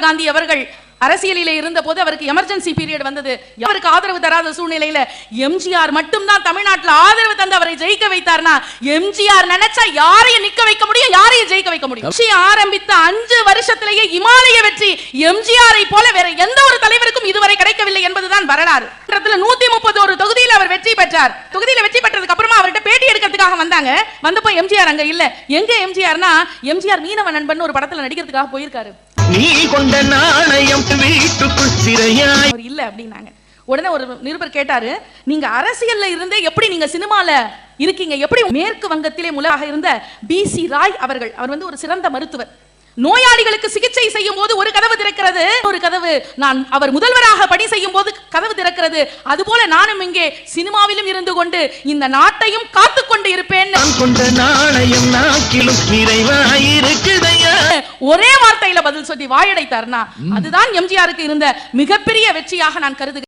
காந்தி அவர்கள் அரசியலிலே இருந்த போது அவருக்கு எமர்ஜென்சி பீரியட் வந்தது. அவருக்கு ஆதரவு தராத சூழ்நிலையில எம்ஜிஆர் மட்டும் தான் தமிழ்நாட்டில் ஆதரவு தந்து அவரை ஜெயிக்க வைத்தார்னா, எம்ஜிஆர் நினைச்சா யாரையும் நிக்க வைக்க முடியும், யாரையும் ஜெயிக்க வைக்க முடியும். ஆரம்பித்த 5 வருஷத்திலேயே இமாலய வெற்றி எம்ஜிஆரை போல வேற எந்த ஒரு தலைவருக்கும் இதுவரை கிடைக்கவில்லை என்பதுதான் வரலாறு. 131 தொகுதியில் அவர் வெற்றி பெற்றார். தொகுதியில வெற்றி பெற்றதுக்கு அப்புறமா அவர்கிட்ட பேட்டி எடுக்கிறதுக்காக வந்தாங்க. வந்தப்போ எம்ஜிஆர் அங்க இல்ல. எங்க எம்ஜிஆர்னா, எம்ஜிஆர் மீனவ நண்பன் ஒரு படத்துல நடிக்கிறதுக்காக போயிருக்காரு. நீ கொண்ட நாணயம் வீட்டுக்குள் சிறையாய் இல்ல அப்படின்னாங்க. உடனே ஒரு நிருபர் கேட்டாரு, நீங்க அரசியல்ல இருந்தே எப்படி நீங்க சினிமால இருக்கீங்க, எப்படி? மேற்கு வங்கத்திலே முதலாக இருந்த பிசி ராய் அவர்கள், அவர் வந்து ஒரு சிறந்த மருத்துவர். நோயாளிகளுக்கு சிகிச்சை செய்யும் போது ஒரு கதவு திறக்கிறது, ஒரு கதவு நான் அவர் முதல்வராக பணி செய்யும் போது கதவு திறக்கிறது. அதுபோல நானும் இங்கே சினிமாவிலும் இருந்து கொண்டு இந்த நாட்டையும் காத்துக் கொண்டு இருப்பேன். ஒரே வார்த்தையில பதில் சொல்லி வாயடைத்தார்னா, அதுதான் எம்ஜிஆருக்கு இருந்த மிகப்பெரிய வெற்றியாக நான் கருதுகிறேன்.